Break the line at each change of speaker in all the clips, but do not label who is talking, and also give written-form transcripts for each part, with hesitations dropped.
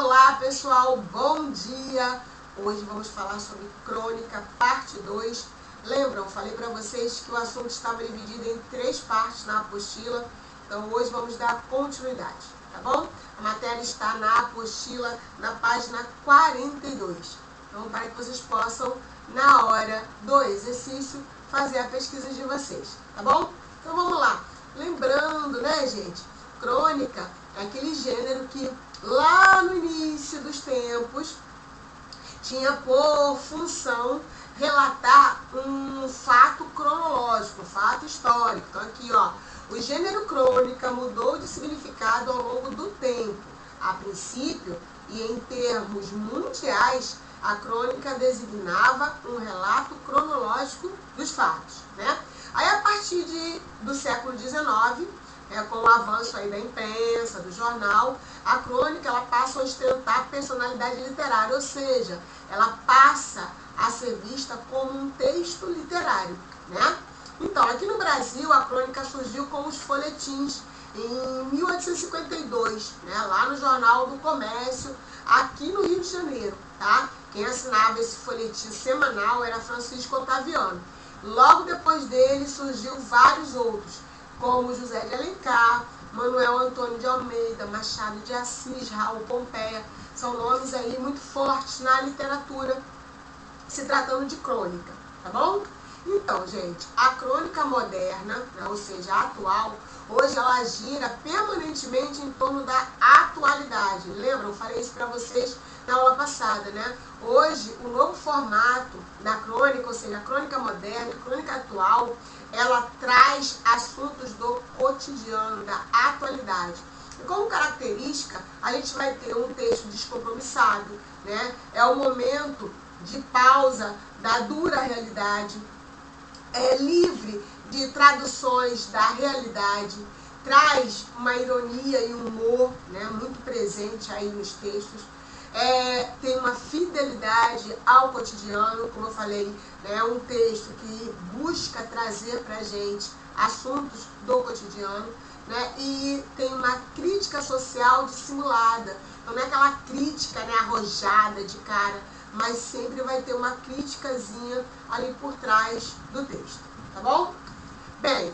Olá pessoal, bom dia! Hoje vamos falar sobre crônica, parte 2. Lembram, falei para vocês que o assunto estava dividido em 3 partes na apostila, então hoje vamos dar continuidade, tá bom? A matéria está na apostila, na página 42. Então, para que vocês possam, na hora do exercício, fazer a pesquisa de vocês, tá bom? Então vamos lá. Lembrando, né, gente, crônica é aquele gênero que lá no início dos tempos tinha por função relatar um fato cronológico, um fato histórico. Então aqui, ó, o gênero crônica mudou de significado ao longo do tempo. A princípio, e em termos mundiais, a crônica designava um relato cronológico dos fatos, né? Aí, a partir do século XIX, com o avanço aí da imprensa, do jornal, a crônica ela passa a ostentar personalidade literária, ou seja, ela passa a ser vista como um texto literário, né? Então, aqui no Brasil, a crônica surgiu com os folhetins em 1852, né? Lá no Jornal do Comércio, aqui no Rio de Janeiro, tá? Quem assinava esse folhetim semanal era Francisco Otaviano. Logo depois dele surgiu vários outros, como José de Alencar, Manuel Antônio de Almeida, Machado de Assis, Raul Pompeia. São nomes aí muito fortes na literatura, se tratando de crônica, tá bom? Então, gente, a crônica moderna, né, ou seja, a atual, hoje ela gira permanentemente em torno da atualidade. Lembram? Eu falei isso para vocês na aula passada, né? Hoje, o novo formato da crônica, ou seja, a crônica moderna, a crônica atual, ela traz assuntos do cotidiano, da atualidade. E como característica, a gente vai ter um texto descompromissado, né? É o momento de pausa da dura realidade, é livre de traduções da realidade, traz uma ironia e humor, né, muito presente aí nos textos, tem uma fidelidade ao cotidiano, como eu falei, é um texto que busca trazer para a gente assuntos do cotidiano, né, e tem uma crítica social dissimulada. Então não é aquela crítica, né, arrojada de cara, mas sempre vai ter uma criticazinha ali por trás do texto, tá bom? Bem,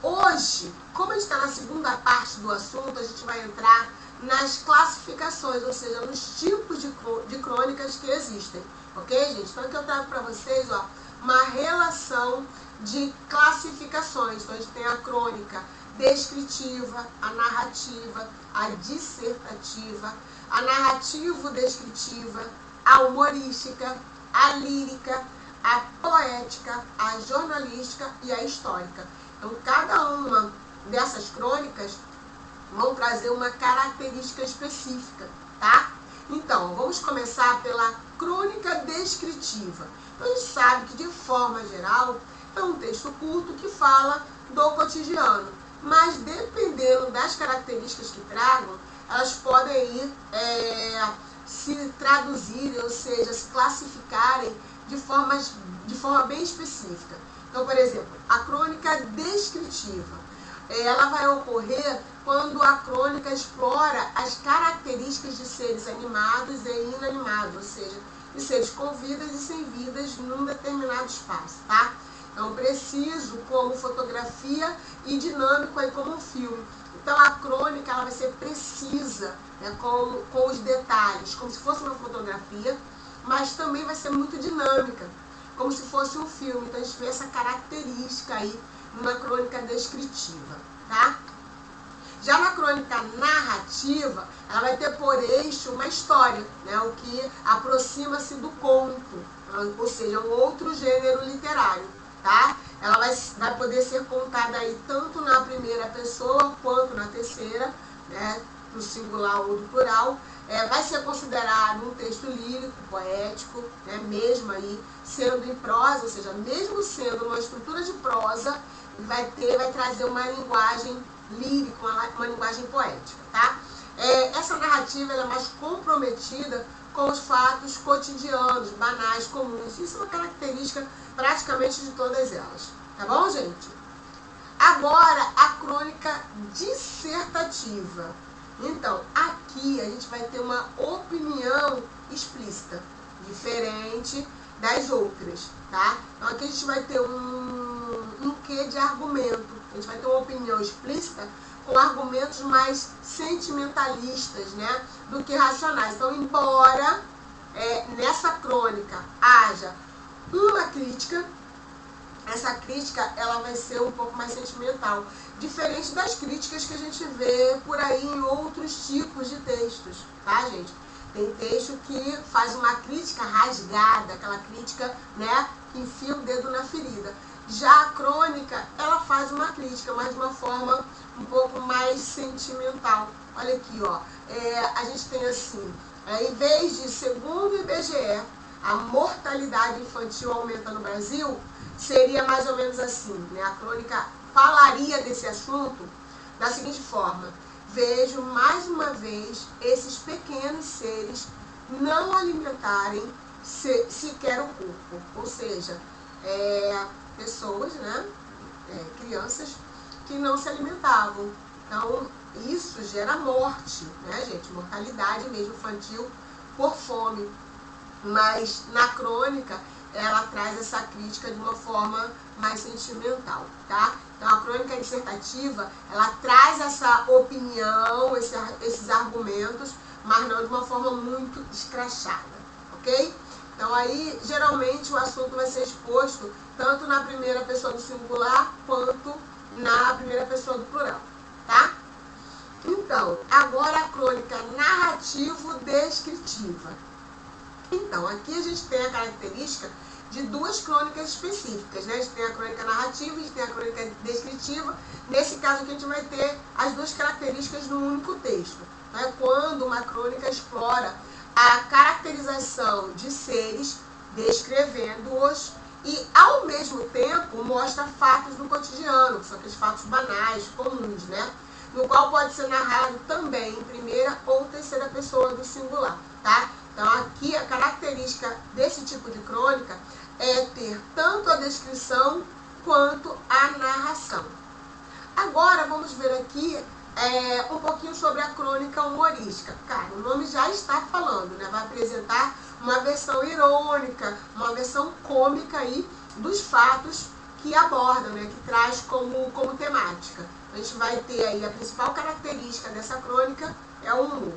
hoje, como a gente está na segunda parte do assunto, a gente vai entrar nas classificações, ou seja, nos tipos de crônicas que existem, ok, gente? Então aqui eu trago para vocês, ó, uma relação de classificações. Então a gente tem a crônica descritiva, a narrativa, a dissertativa, a narrativo-descritiva, a humorística, a lírica, a poética, a jornalística e a histórica. Então, cada uma dessas crônicas vão trazer uma característica específica, tá? Então, vamos começar pela crônica descritiva. Então, a gente sabe que, de forma geral, é um texto curto que fala do cotidiano, mas dependendo das características que tragam, elas podem ir se traduzirem, ou seja, se classificarem de forma bem específica. Então, por exemplo, a crônica descritiva, ela vai ocorrer quando a crônica explora as características de seres animados e inanimados, ou seja, de seres com vidas e sem vidas num determinado espaço, tá? Então, preciso como fotografia e dinâmico aí como um filme. Então, a crônica ela vai ser precisa, né, com os detalhes, como se fosse uma fotografia, mas também vai ser muito dinâmica, como se fosse um filme. Então, a gente vê essa característica aí numa crônica descritiva, tá? Já na crônica narrativa, ela vai ter por eixo uma história, né, o que aproxima-se do conto, ou seja, um outro gênero literário, tá? Ela vai poder ser contada aí tanto na primeira pessoa quanto na terceira, né, no singular ou do plural. Vai ser considerado um texto lírico, poético, né, mesmo aí sendo em prosa, ou seja, mesmo sendo uma estrutura de prosa, vai trazer uma linguagem lírica, uma linguagem poética, tá? Essa narrativa ela é mais comprometida com os fatos cotidianos, banais, comuns. Isso é uma característica praticamente de todas elas. Tá bom, gente? Agora, a crônica dissertativa. Então, aqui aqui a gente vai ter uma opinião explícita, diferente das outras, tá? Então aqui a gente vai ter um quê de argumento, a gente vai ter uma opinião explícita com argumentos mais sentimentalistas, né, do que racionais. Então, embora nessa crônica haja uma crítica, essa crítica ela vai ser um pouco mais sentimental, diferente das críticas que a gente vê por aí em outros tipos de textos, tá, gente? Tem texto que faz uma crítica rasgada, aquela crítica, né, que enfia o dedo na ferida. Já a crônica, ela faz uma crítica, mas de uma forma um pouco mais sentimental. Olha aqui, ó, a gente tem assim, em vez de, segundo o IBGE, a mortalidade infantil aumenta no Brasil, seria mais ou menos assim, né? A crônica falaria desse assunto da seguinte forma: vejo mais uma vez esses pequenos seres não alimentarem sequer o corpo, ou seja, pessoas, né, crianças que não se alimentavam. Então, isso gera morte, né, gente? Mortalidade mesmo infantil por fome. Mas na crônica, ela traz essa crítica de uma forma mais sentimental, tá? Então, a crônica dissertativa, ela traz essa opinião, esses argumentos, mas não de uma forma muito escrachada, ok? Então, aí, geralmente, o assunto vai ser exposto tanto na primeira pessoa do singular, quanto na primeira pessoa do plural, tá? Então, agora a crônica narrativo-descritiva. Então, aqui a gente tem a característica de duas crônicas específicas, né? A gente tem a crônica narrativa e a gente tem a crônica descritiva. Nesse caso aqui a gente vai ter as duas características num único texto. Então, é quando uma crônica explora a caracterização de seres, descrevendo-os, e ao mesmo tempo mostra fatos do cotidiano, que são aqueles fatos banais, comuns, né? No qual pode ser narrado também em primeira ou terceira pessoa do singular, tá? Então, aqui a característica desse tipo de crônica é ter tanto a descrição quanto a narração. Agora, vamos ver aqui um pouquinho sobre a crônica humorística. Cara, o nome já está falando, né? Vai apresentar uma versão irônica, uma versão cômica aí dos fatos que abordam, né? Que traz como temática. A gente vai ter aí a principal característica dessa crônica é o humor.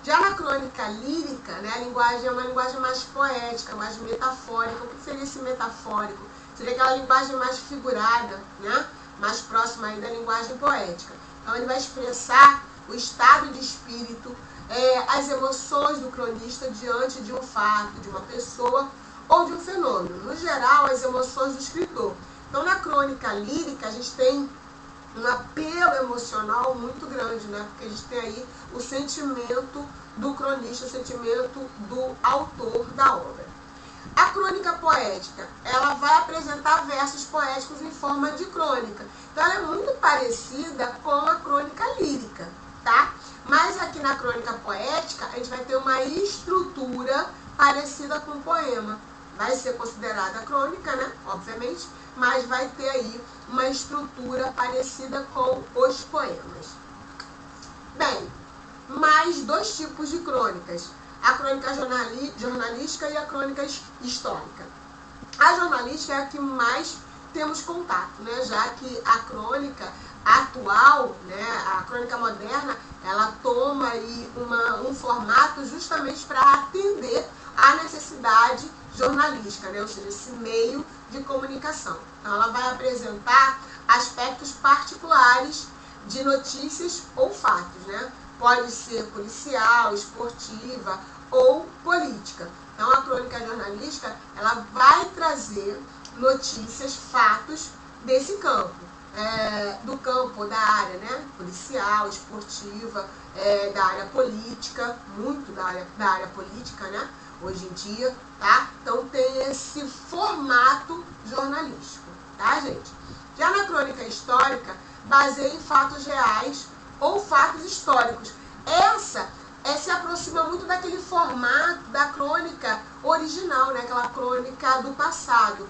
Já na crônica lírica, né, a linguagem é uma linguagem mais poética, mais metafórica. O que seria esse metafórico? Seria aquela linguagem mais figurada, né, mais próxima aí da linguagem poética. Então ele vai expressar o estado de espírito, as emoções do cronista diante de um fato, de uma pessoa ou de um fenômeno. No geral, as emoções do escritor. Então na crônica lírica a gente tem um apelo emocional muito grande, né? Porque a gente tem aí o sentimento do cronista, o sentimento do autor da obra. A crônica poética, ela vai apresentar versos poéticos em forma de crônica. Então ela é muito parecida com a crônica lírica, tá? Mas aqui na crônica poética, a gente vai ter uma estrutura parecida com o poema. Vai ser considerada crônica, né? Obviamente, mas vai ter aí uma estrutura parecida com os poemas. Bem, mais dois tipos de crônicas: a crônica jornalística e a crônica histórica. A jornalística é a que mais temos contato, né? Já que a crônica atual, né, a crônica moderna, ela toma aí um formato justamente para atender à necessidade jornalística, né? Ou seja, esse meio de comunicação. Então, ela vai apresentar aspectos particulares de notícias ou fatos, né? Pode ser policial, esportiva ou política. Então, a crônica jornalística, ela vai trazer notícias, fatos desse campo. Do campo da área, né, policial, esportiva, da área política, muito da área política, né, hoje em dia, tá? Então tem esse formato jornalístico, tá, gente? Já na crônica histórica, baseia em fatos reais ou fatos históricos. Essa se aproxima muito daquele formato da crônica original, né, aquela crônica do passado,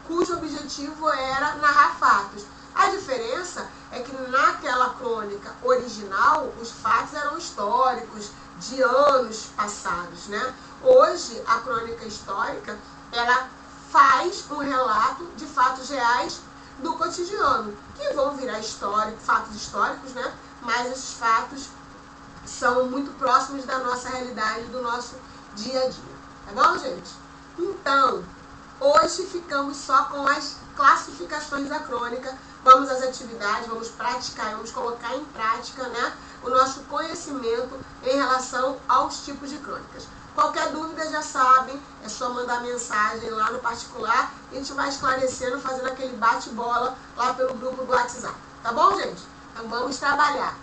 cujo objetivo era narrar fatos. A diferença é que naquela crônica original, os fatos eram históricos, de anos passados, né? Hoje, a crônica histórica, ela faz um relato de fatos reais do cotidiano, que vão virar fatos históricos, né? Mas esses fatos são muito próximos da nossa realidade, do nosso dia a dia. Tá bom, gente? Então, hoje ficamos só com as classificações da crônica. Vamos às atividades, vamos praticar, vamos colocar em prática, né, o nosso conhecimento em relação aos tipos de crônicas. Qualquer dúvida já sabem, é só mandar mensagem lá no particular e a gente vai esclarecendo, fazendo aquele bate-bola lá pelo grupo do WhatsApp. Tá bom, gente? Então vamos trabalhar.